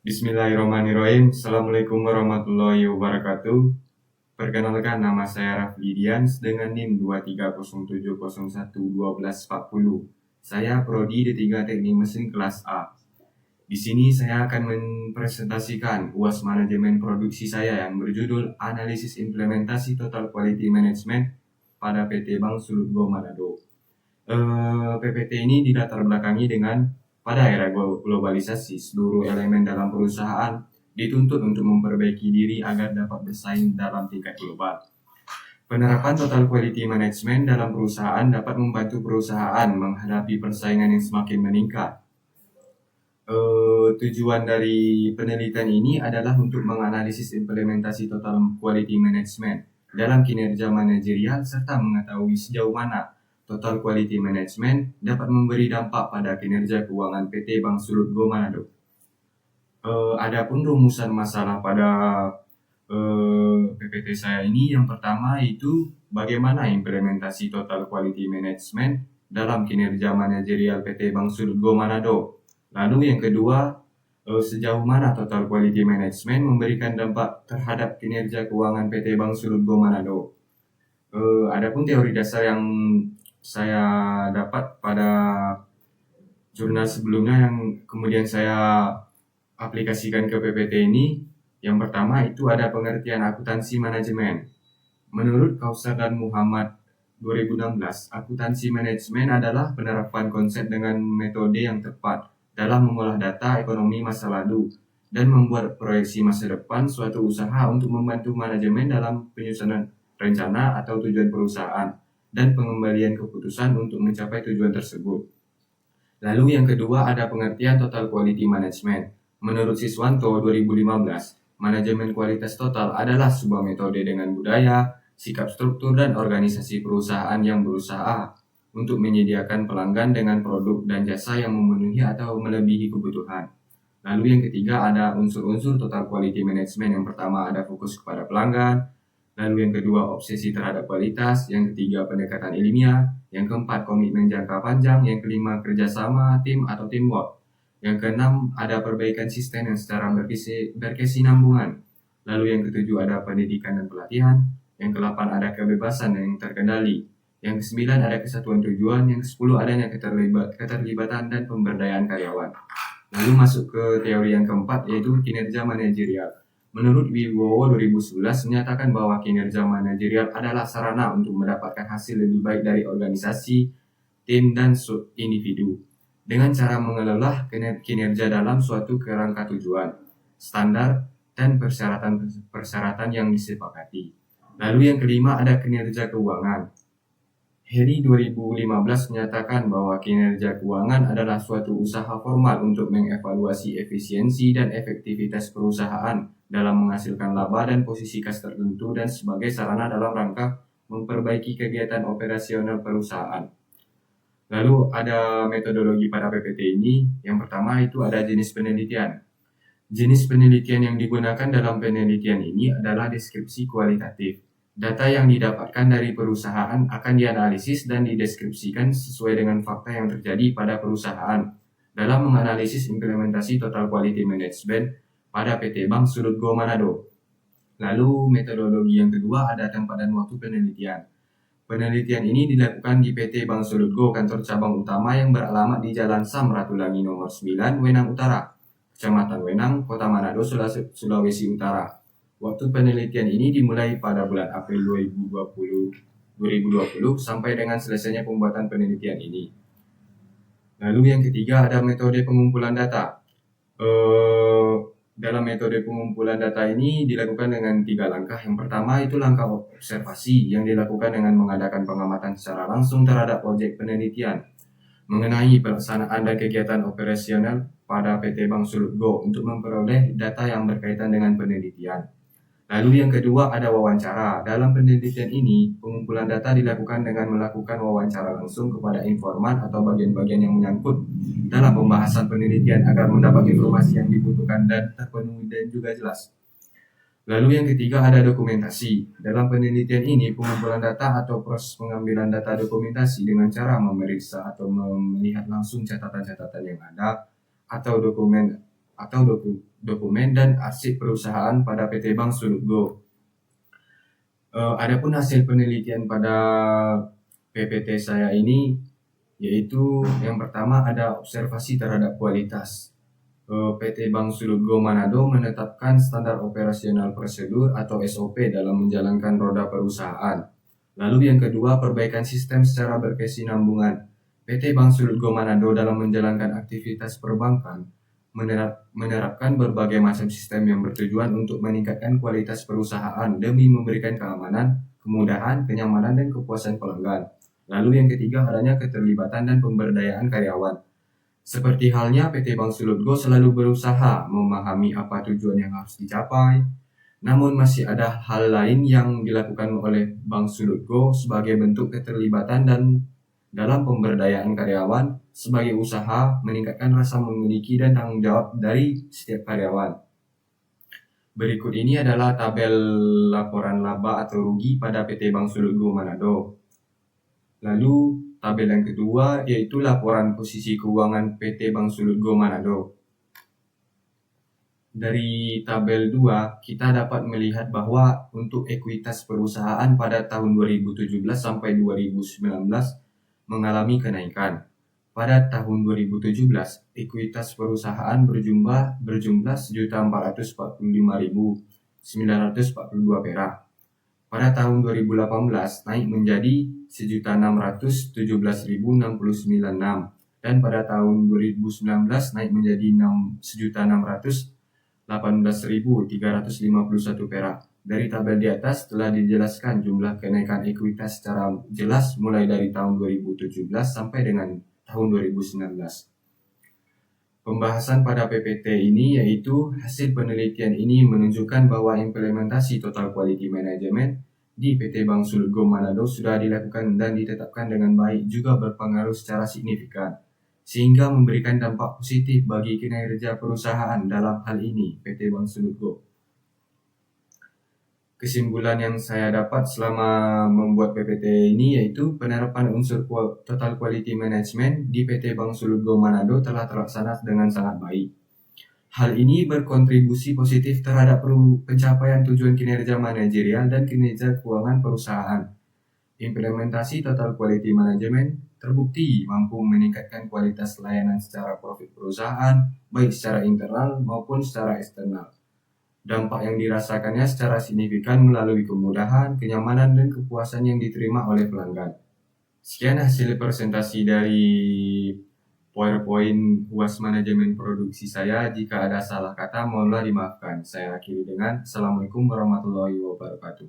Bismillahirrahmanirrahim. Assalamualaikum warahmatullahi wabarakatuh. Perkenalkan, nama saya Rafli Dians dengan NIM 2307011240. Saya prodi D3 Teknik Mesin kelas A. Di sini saya akan mempresentasikan UAS manajemen produksi saya yang berjudul Analisis Implementasi Total Quality Management pada PT Bank Sulutgo Manado. PPT ini dilatar belakangi dengan pada era globalisasi, seluruh elemen dalam perusahaan dituntut untuk memperbaiki diri agar dapat bersaing dalam tingkat global. Penerapan Total Quality Management dalam perusahaan dapat membantu perusahaan menghadapi persaingan yang semakin meningkat. Tujuan dari penelitian ini adalah untuk menganalisis implementasi Total Quality Management dalam kinerja manajerial serta mengetahui sejauh mana Total Quality Management dapat memberi dampak pada kinerja keuangan PT Bank Sulutgo Manado. Adapun rumusan masalah pada PPT saya ini, yang pertama itu bagaimana implementasi Total Quality Management dalam kinerja manajerial PT Bank Sulutgo Manado. Lalu yang kedua, sejauh mana Total Quality Management memberikan dampak terhadap kinerja keuangan PT Bank Sulutgo Manado. Adapun teori dasar yang saya dapat pada jurnal sebelumnya yang kemudian saya aplikasikan ke PPT ini, yang pertama itu ada pengertian akuntansi manajemen. Menurut Kausar dan Muhammad 2016, akuntansi manajemen adalah penerapan konsep dengan metode yang tepat dalam mengolah data ekonomi masa lalu dan membuat proyeksi masa depan suatu usaha untuk membantu manajemen dalam penyusunan rencana atau tujuan perusahaan dan pengembalian keputusan untuk mencapai tujuan tersebut. Lalu yang kedua ada pengertian Total Quality Management. Menurut Siswanto 2015, manajemen kualitas total adalah sebuah metode dengan budaya, sikap struktur dan organisasi perusahaan yang berusaha untuk menyediakan pelanggan dengan produk dan jasa yang memenuhi atau melebihi kebutuhan. Lalu yang ketiga ada unsur-unsur Total Quality Management. Yang pertama ada fokus kepada pelanggan, lalu yang kedua obsesi terhadap kualitas, yang ketiga pendekatan ilmiah, yang keempat komitmen jangka panjang, yang kelima kerjasama tim atau teamwork, yang keenam ada perbaikan sistem yang secara berkesinambungan, lalu yang ketujuh ada pendidikan dan pelatihan, yang kedelapan ada kebebasan yang terkendali, yang kesembilan ada kesatuan tujuan, yang kesepuluh adanya keterlibatan dan pemberdayaan karyawan. Lalu masuk ke teori yang keempat yaitu kinerja manajerial. Menurut Wibowo 2011 menyatakan bahwa kinerja manajerial adalah sarana untuk mendapatkan hasil lebih baik dari organisasi, tim, dan individu dengan cara mengelola kinerja dalam suatu kerangka tujuan, standar, dan persyaratan yang disepakati. Lalu yang kelima ada kinerja keuangan. Heri 2015 menyatakan bahwa kinerja keuangan adalah suatu usaha formal untuk mengevaluasi efisiensi dan efektivitas perusahaan dalam menghasilkan laba dan posisi kas tertentu dan sebagai sarana dalam rangka memperbaiki kegiatan operasional perusahaan. Lalu ada metodologi pada PPT ini. Yang pertama itu ada jenis penelitian. Jenis penelitian yang digunakan dalam penelitian ini adalah deskripsi kualitatif. Data yang didapatkan dari perusahaan akan dianalisis dan dideskripsikan sesuai dengan fakta yang terjadi pada perusahaan dalam menganalisis implementasi Total Quality Management pada PT Bank Sulutgo Manado. Lalu metodologi yang kedua ada tempat dan waktu penelitian. Penelitian ini dilakukan di PT Bank Sulutgo, kantor cabang utama yang beralamat di Jalan Sam Ratulangi nomor 9, Wenang Utara, Kecamatan Wenang, Kota Manado, Sulawesi Utara. Waktu penelitian ini dimulai pada bulan April 2020 sampai dengan selesainya pembuatan penelitian ini. Lalu yang ketiga ada metode pengumpulan data. Dalam metode pengumpulan data ini dilakukan dengan 3 langkah. Yang pertama itu langkah observasi yang dilakukan dengan mengadakan pengamatan secara langsung terhadap objek penelitian mengenai pelaksanaan dan kegiatan operasional pada PT Bank Sulutgo untuk memperoleh data yang berkaitan dengan penelitian. Lalu yang kedua ada wawancara. Dalam penelitian ini, pengumpulan data dilakukan dengan melakukan wawancara langsung kepada informan atau bagian-bagian yang menyangkut dalam pembahasan penelitian agar mendapat informasi yang dibutuhkan dan terpenuhi dan juga jelas. Lalu yang ketiga ada dokumentasi. Dalam penelitian ini, pengumpulan data atau proses pengambilan data dokumentasi dengan cara memeriksa atau melihat langsung catatan-catatan yang ada atau dokumen dan arsip perusahaan pada PT Bank Sulutgo. Adapun hasil penelitian pada PPT saya ini yaitu yang pertama ada observasi terhadap kualitas. PT Bank Sulutgo Manado menetapkan standar operasional prosedur atau SOP dalam menjalankan roda perusahaan. Lalu yang kedua, perbaikan sistem secara berkesinambungan. PT Bank Sulutgo Manado dalam menjalankan aktivitas perbankan menerapkan berbagai macam sistem yang bertujuan untuk meningkatkan kualitas perusahaan demi memberikan keamanan, kemudahan, kenyamanan, dan kepuasan pelanggan. Lalu yang ketiga, adanya keterlibatan dan pemberdayaan karyawan. Seperti halnya PT Bank Sulutgo selalu berusaha memahami apa tujuan yang harus dicapai, namun masih ada hal lain yang dilakukan oleh Bank Sulutgo sebagai bentuk keterlibatan dan dalam pemberdayaan karyawan sebagai usaha meningkatkan rasa memiliki dan tanggung jawab dari setiap karyawan. Berikut ini adalah tabel laporan laba atau rugi pada PT Bank Sulutgo Manado. Lalu tabel yang kedua yaitu laporan posisi keuangan PT Bank Sulutgo Manado. Dari tabel 2 kita dapat melihat bahwa untuk ekuitas perusahaan pada tahun 2017 sampai 2019 mengalami kenaikan. Pada tahun 2017 ekuitas perusahaan berjumlah 1.445.942 perak. Pada tahun 2018 naik menjadi 1.617.069 dan pada tahun 2019 naik menjadi 1.618.351 perak. Dari tabel di atas telah dijelaskan jumlah kenaikan ekuitas secara jelas mulai dari tahun 2017 sampai dengan tahun 2019. Pembahasan pada PPT ini yaitu hasil penelitian ini menunjukkan bahwa implementasi Total Quality Management di PT Bank Sulutgo Manado sudah dilakukan dan ditetapkan dengan baik juga berpengaruh secara signifikan sehingga memberikan dampak positif bagi kinerja perusahaan dalam hal ini PT Bank Sulutgo. Kesimpulan yang saya dapat selama membuat PPT ini yaitu penerapan unsur Total Quality Management di PT Bank Sulutgo Manado telah terlaksana dengan sangat baik. Hal ini berkontribusi positif terhadap pencapaian tujuan kinerja manajerial dan kinerja keuangan perusahaan. Implementasi Total Quality Management terbukti mampu meningkatkan kualitas layanan secara profit perusahaan, baik secara internal maupun secara eksternal. Dampak yang dirasakannya secara signifikan melalui kemudahan, kenyamanan, dan kepuasan yang diterima oleh pelanggan. Sekian hasil presentasi dari PowerPoint UAS Manajemen Produksi saya. Jika ada salah kata, mohonlah dimaafkan. Saya akhiri dengan Assalamualaikum warahmatullahi wabarakatuh.